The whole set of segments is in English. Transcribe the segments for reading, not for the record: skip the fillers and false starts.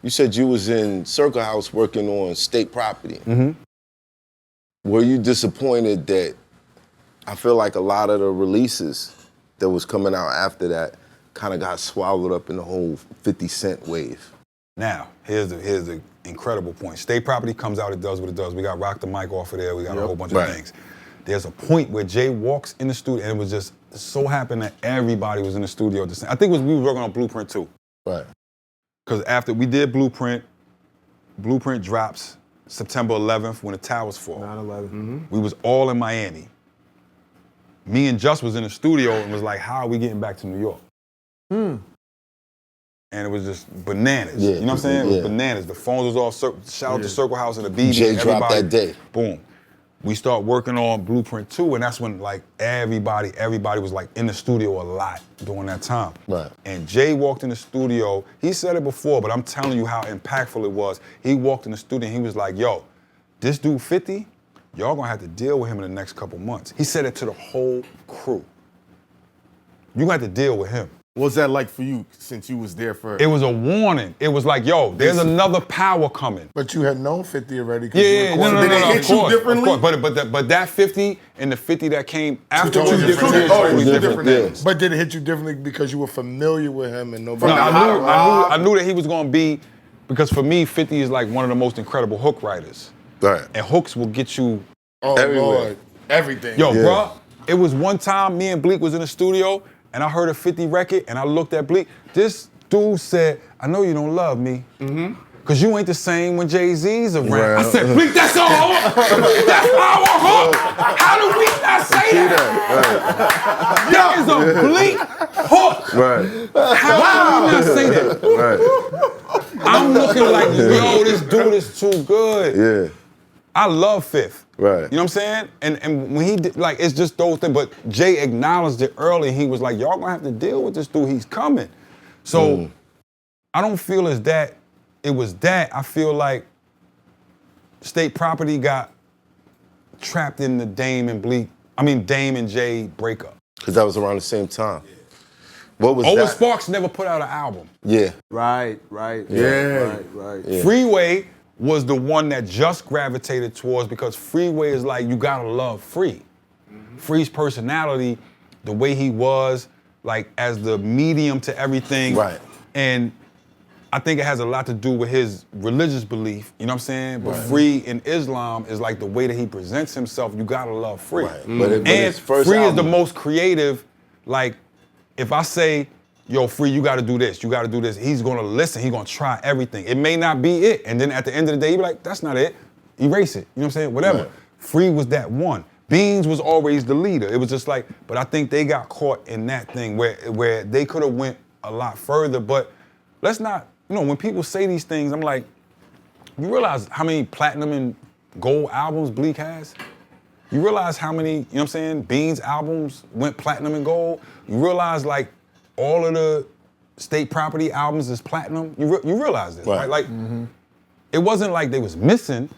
you said you was in Circle House working on state property. Mm-hmm. Were you disappointed that I feel like a lot of the releases that was coming out after that kind of got swallowed up in the whole 50 Cent wave? Now, here's the incredible point. State property comes out, it does what it does. We got Rock the Mic off of there, we got a whole bunch of things. There's a point where Jay walks in the studio, and it was just so happened that everybody was in the studio at the same. I think we were working on Blueprint too. Right. Because after we did Blueprint drops September 11th when the towers fall. 9/11. Mm-hmm. We was all in Miami. Me and Just was in the studio and was like, how are we getting back to New York? And it was just bananas. Yeah, you know what I'm saying? It was yeah. bananas. The phones was all, shout out to Circle House and the BB. Jay dropped that day. Boom. We start working on Blueprint 2, and that's when like everybody was like in the studio a lot during that time. Right. And Jay walked in the studio, he said it before, but I'm telling you how impactful it was. He walked in the studio and he was like, yo, this dude 50, y'all gonna have to deal with him in the next couple months. He said it to the whole crew. You got to deal with him. What was that like for you since you was there for? It was a warning. It was like, yo, there's another power coming. But you had known 50 already. Yeah, no, Did they hit you differently? Of course. But that 50 and the 50 that came after Two different names. But did it hit you differently because you were familiar with him and nobody? No, I knew that he was gonna be, because for me, 50 is like one of the most incredible hook writers. Right. And hooks will get you everywhere. Lord, everything. Yo, bro, it was one time me and Bleak was in the studio and I heard a 50 record and I looked at Bleak. This dude said, I know you don't love me. Cause you ain't the same when Jay-Z's around. Right. I said, Bleak, that's our hook. That's our hook. How do we not say that? That is a Bleak hook. Right. How do we not say that? Right. I'm looking like, yo, this dude is too good. Yeah. I love Fifth. Right. You know what I'm saying? And when he did, like, it's just those things. But Jay acknowledged it early. He was like, y'all gonna have to deal with this dude. He's coming. So I don't feel as that it was that. I feel like state property got trapped in the Dame and Jay breakup. Because that was around the same time. What was Owen that? Sparks never put out an album. Yeah. Right. Yeah. Right. Freeway was the one that just gravitated towards, because Freeway is like, you gotta love Free. Free's personality, the way he was, like as the medium to everything. Right. And I think it has a lot to do with his religious belief, you know what I'm saying? But Free in Islam is like the way that he presents himself, you gotta love Free. Right. But And his first Free is album, the most creative, like, if I say, yo, Free, you gotta do this, he's gonna listen, he's gonna try everything. It may not be it, and then at the end of the day, he'd be like, that's not it, erase it, you know what I'm saying, whatever. Right. Free was that one. Beans was always the leader. It was just like, but I think they got caught in that thing where they could have went a lot further, but let's not, when people say these things, I'm like, you realize how many platinum and gold albums Bleak has? You realize how many, you know what I'm saying, Beans albums went platinum and gold? You realize like all of the state property albums is platinum? You realize this, right? Like, it wasn't like they was missing,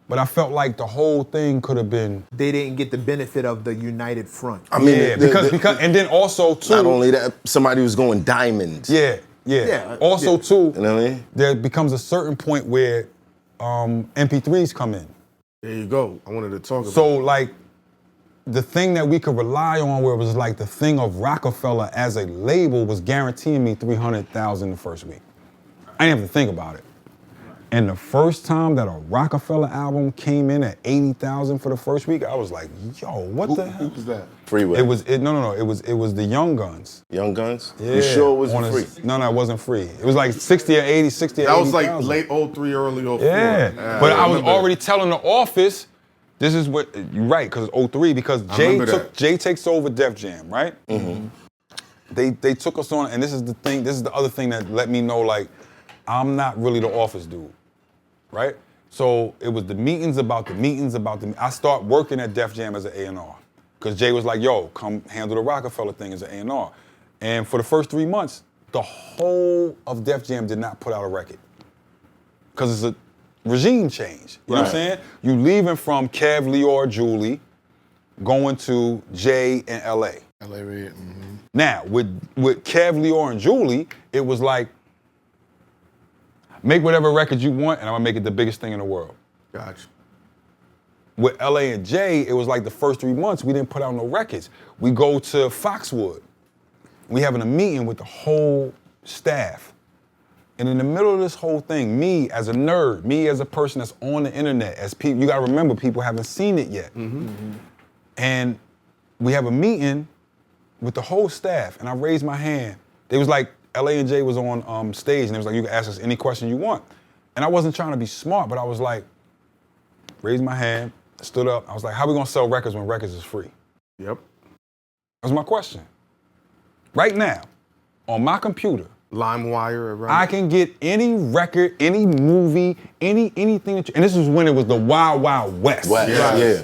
but I felt like the whole thing could have been. They didn't get the benefit of the united front. I mean, Yeah, because and then also too. not only that, somebody was going diamonds. Yeah. Also too, You know what I mean? there becomes a certain point where MP3s come in. There you go. I wanted to talk about. So like, the thing that we could rely on, where it was like the thing of Roc-A-Fella as a label, was guaranteeing me $300,000 the first week. I didn't have to think about it. And the first time that a Roc-A-Fella album came in at $80,000 for the first week, I was like, yo, what the hell? Who was that? Freeway. It was the Young Guns. Young Guns? Yeah. You sure it wasn't free? No, it wasn't free. It was like 60 or 80, 60 or 80. That was like late 03, early 04. Yeah. But I was already telling the office, this is what, you're right, because it's 03, because Jay takes over Def Jam, right? They took us on, and this is the other thing that let me know, like, I'm not really the office dude, right? So it was the meetings about the meetings. I start working at Def Jam as an A&R, because Jay was like, yo, come handle the Roc-A-Fella thing as an A&R. And for the first 3 months, the whole of Def Jam did not put out a record, because it's a regime change. You know what I'm saying? You leaving from Kev, Leor, Julie, going to Jay and L.A. LA Red. Now, with Kev, Leor, and Julie, it was like, Make whatever record you want, and I'm gonna make it the biggest thing in the world. Gotcha. With LA and Jay, it was like the first 3 months, we didn't put out no records. We go to Foxwood. We having a meeting with the whole staff. And in the middle of this whole thing, me as a nerd, me as a person that's on the internet, as people, you gotta remember, people haven't seen it yet. And we have a meeting with the whole staff, and I raised my hand. They was like, LA and Jay was on stage, and they was like, you can ask us any question you want. And I wasn't trying to be smart, but I was like, raised my hand, stood up. I was like, how we gonna sell records when records is free? Yep. That was my question. Right now, on my computer, LimeWire around. I can get any record, any movie, anything that and this is when it was the Wild Wild West. Yeah.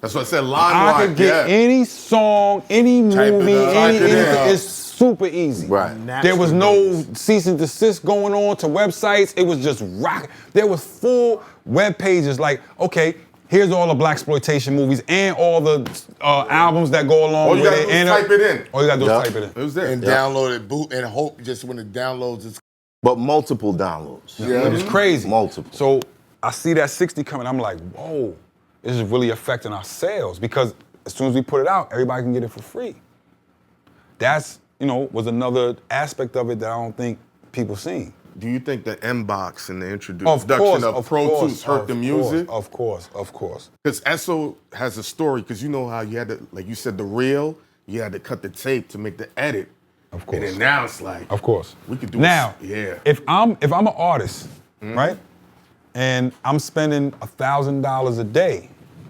That's what I said. LimeWire. I could get any song, any movie, anything. in. It's super easy. Right. There was no cease and desist going on to websites. It was just rock. There was full web pages like, okay, here's all the blaxploitation movies and all the albums that go along All you with gotta it. do is And type it in. All you gotta do Yeah. is type it in. It was there. And download it, boot, and hope just when it downloads, it's But multiple downloads. It was crazy. Multiple. So I see that 60 coming. I'm like, whoa, this is really affecting our sales because as soon as we put it out, everybody can get it for free. That's, was another aspect of it that I don't think people seen. Do you think the Mbox and the introduction of Pro Tools hurt the music? Of course. Because ESSO has a story, because you know how you had to, like you said, the reel, you had to cut the tape to make the edit. Of course. And then now it's like, Of course. We could do now. yeah. If I'm an artist, right, and I'm spending $1,000 a day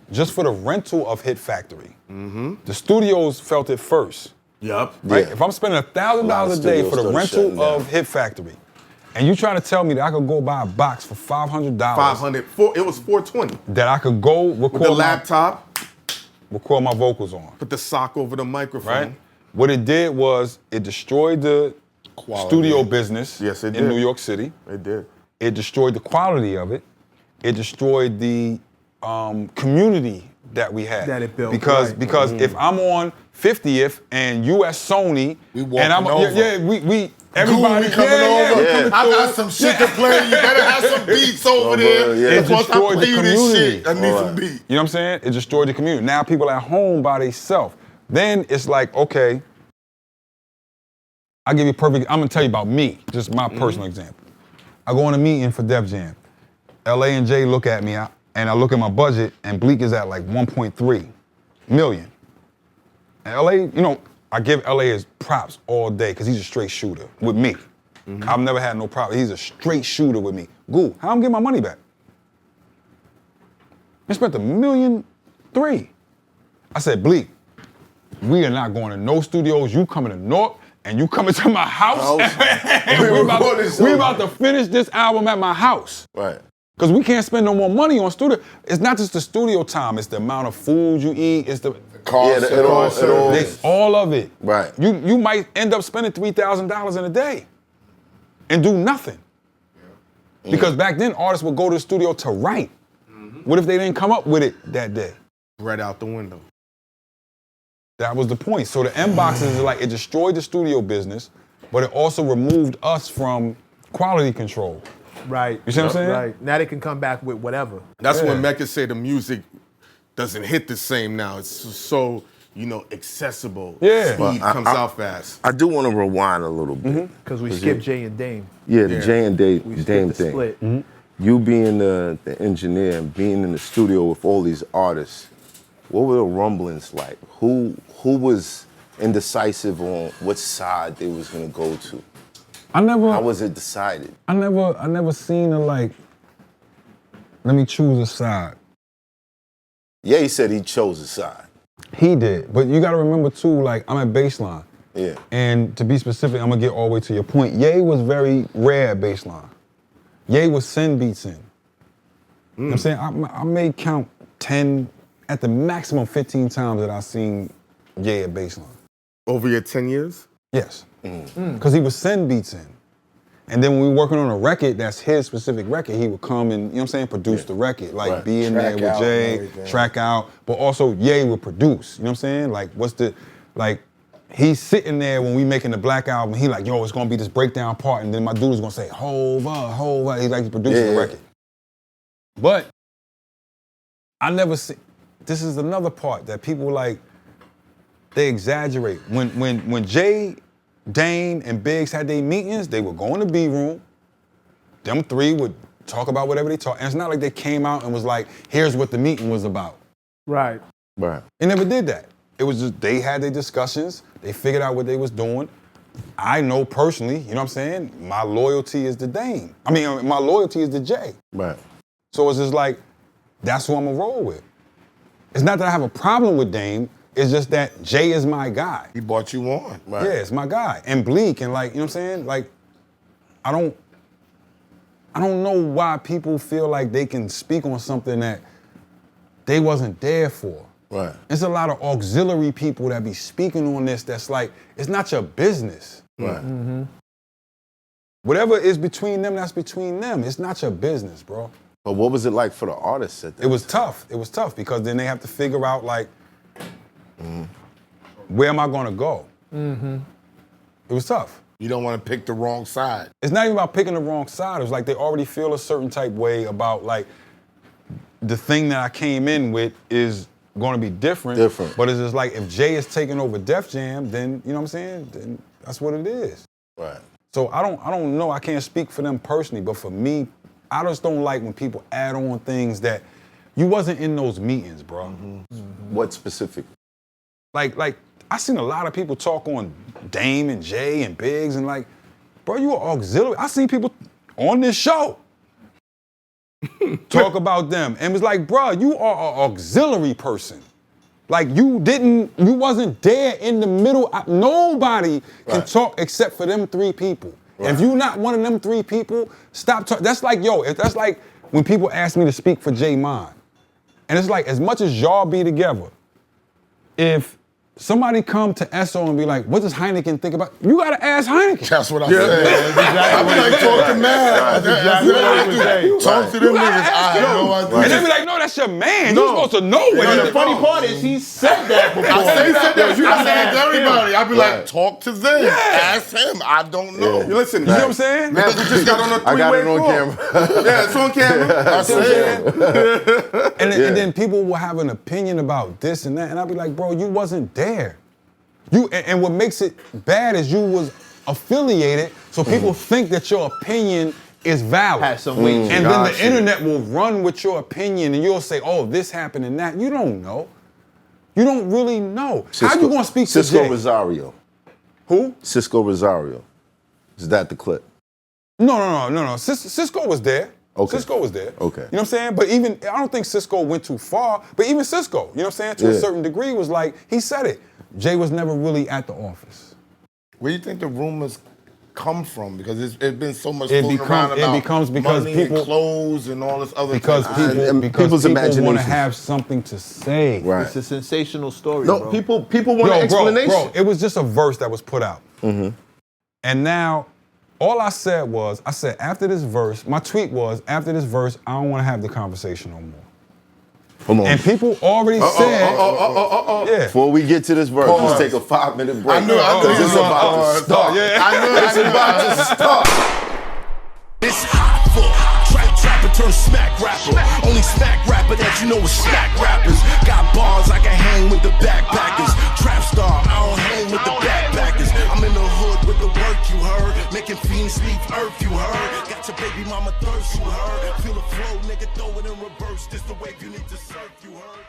just for the rental of Hit Factory, the studios felt it first. Yup. Right? Yeah. If I'm spending A lot $1,000 of a day for the studios started rental of Hit Factory, and you trying to tell me that I could go buy a box for $500, 500, it was 420. that I could go With the record laptop, my vocals on, put the sock over the microphone. right? What it did was it destroyed the studio business Yes, it in did. New York City. It did. It destroyed the quality of it. It destroyed the community that we had. That it built, Because right. because if I'm on 50th and US Sony, We and I'm walking over. we everybody coming over. Yeah. I got some shit to play. You better have some beats over there. yeah. That's once I Destroyed the play you this community. shit, I need some beats. You know what I'm saying? It destroyed the community. Now people at home by themselves. Then it's like, okay, I'll give you a perfect, I'm gonna tell you about me, just my personal example. I go on a meeting for Def Jam. LA and Jay look at me, and I look at my budget, and Bleak is at like 1.3 million. And LA, I give LA his props all day, because he's a straight shooter with me. I've never had no problem. He's a straight shooter with me. Goo, how I'm getting my money back? I spent $1.3 million. I said, Bleak, we are not going to no studios. You coming to North, and you coming to my house. And we about to finish this album at my house. Right. Because we can't spend no more money on studio. It's not just the studio time, it's the amount of food you eat, it's the Yeah, it all. it's all of it. Right. You might end up spending $3,000 in a day and do nothing. Because back then artists would go to the studio to write. What if they didn't come up with it that day? Right out the window. That was the point. So the M-Boxes is like, it destroyed the studio business, but it also removed us from quality control. Right. You see what I'm saying? Right. Now they can come back with whatever. That's when MECC say the music doesn't hit the same now. It's so, accessible. Yeah. Speed comes out fast. I do want to rewind a little bit. Because we skipped Jay and Dame. Yeah, the Jay and We Dame skipped the thing. split. You being the engineer and being in the studio with all these artists, what were the rumblings like? Who was indecisive on what side they was gonna go to? How was it decided? I never seen a let me choose a side. Yeah, he said he chose a side. He did, but you gotta remember too, I'm at baseline. Yeah. And to be specific, I'm gonna get all the way to your point. Ye was very rare at baseline. Ye would send beats in. You know what I'm saying? I may count 10, at the maximum 15 times that I seen Ye at baseline. Over your 10 years? Yes. Because he would send beats in. And then when we were working on a record, that's his specific record, he would come and, produce the record. Right. Be in there Track with out Jay, and everything. track out, but also Ye would produce. You know what I'm saying? he's sitting there when we making the Black album. He like, yo, it's gonna be this breakdown part, and then my dude is gonna say, Hoffa, Hoffa. He's like, he's producing the record. But I never see. This is another part that people like. They exaggerate. When Jay, Dame, and Biggs had their meetings, they would go in the B room. Them three would talk about whatever they talk. And it's not like they came out and was like, here's what the meeting was about. Right. Right. They never did that. It was just, they had their discussions, they figured out what they was doing. I know personally, you know what I'm saying? My loyalty is to Dame. I mean, my loyalty is to Jay. Right. So it's just like, that's who I'm gonna roll with. It's not that I have a problem with Dame, it's just that Jay is my guy. He brought you on. Right. Yeah, it's my guy. And Bleak, and like, you know what I'm saying? Like, I don't know why people feel like they can speak on something that they wasn't there for. Right. There's a lot of auxiliary people that be speaking on this that's like, it's not your business. Right. Mm-hmm. Whatever is between them, that's between them. It's not your business, bro. But what was it like for the artists at that? It was tough. It was tough because then they have to figure out like, where am I gonna go? Mm-hmm. It was tough. You don't want to pick the wrong side. It's not even about picking the wrong side. It was like they already feel a certain type way about like, the thing that I came in with is gonna be different. But it's just like, if Jay is taking over Def Jam, then, you know what I'm saying? Then that's what it is. Right. So I don't know, I can't speak for them personally, but for me, I just don't like when people add on things that you wasn't in those meetings, bro. Mm-hmm. Mm-hmm. What specific? Like I seen a lot of people talk on Dame and Jay and Biggs and like, bro, you are auxiliary. I seen people on this show talk about them and was like, bro, you are an auxiliary person. Like you wasn't there in the middle. Nobody can talk except for them three people. Right. If you're not one of them three people, stop talking. That's like, that's like when people ask me to speak for J Mon. And it's like, as much as y'all be together, if somebody come to ESSO and be like, what does HYNAKEN think about? You gotta ask HYNAKEN. That's what I said. I be like, talk to Matt. Talk to them niggas. I have no idea. And they be like, no, that's your man. You're supposed to know what The funny part is he said that before. I say that. I say it to everybody. I be like, talk to them. Ask him. I don't know. Listen, you know what I'm saying? man, we just got on a I got three-way it on call. camera. Yeah, it's on camera. I said. And then people will have an opinion about this and that, and I'll be like, bro, you wasn't there. And what makes it bad is you was affiliated, so people think that your opinion is valid. Has some weight. And then the internet will run with your opinion, and you'll say, oh, this happened and that. You don't know. You don't really know. How you gonna speak to Cisco Jay? Rosario. Who? Cisco Rosario. Is that the clip? No. Cisco was there. Okay. Cisco was there. Okay. You know what I'm saying? But even, I don't think Cisco went too far, but even Cisco, you know what I'm saying, to a certain degree was like, he said it. Jay was never really at the office. Where do you think the rumors come from? Because it's been so much It floating around about becomes because money people- and clothes and all this other Because thing. people's people want to imagination. have something to say. Right. It's a sensational story, No, bro. people want an explanation. Bro, it was just a verse that was put out. Mm-hmm. And now, all I said was, after this verse, my tweet was, after this verse, I don't want to have the conversation no more. Come on. And people already said, yeah. Before we get to this verse, let's take a 5-minute break. I knew Because you it's was about to start. I It's about to start. It's Hoffa. Trapper turn smack rapper. Only smack rapper that you know is smack rappers. Got bars, I can hang with the backpackers. Trap star, I don't hang with the backpackers. I'm in the hood with the work, you heard. Making fiends leave earth, you heard. Got your baby mama thirst, you heard. Feel the flow, nigga, throw it in reverse. This the wave you need to surf, you heard.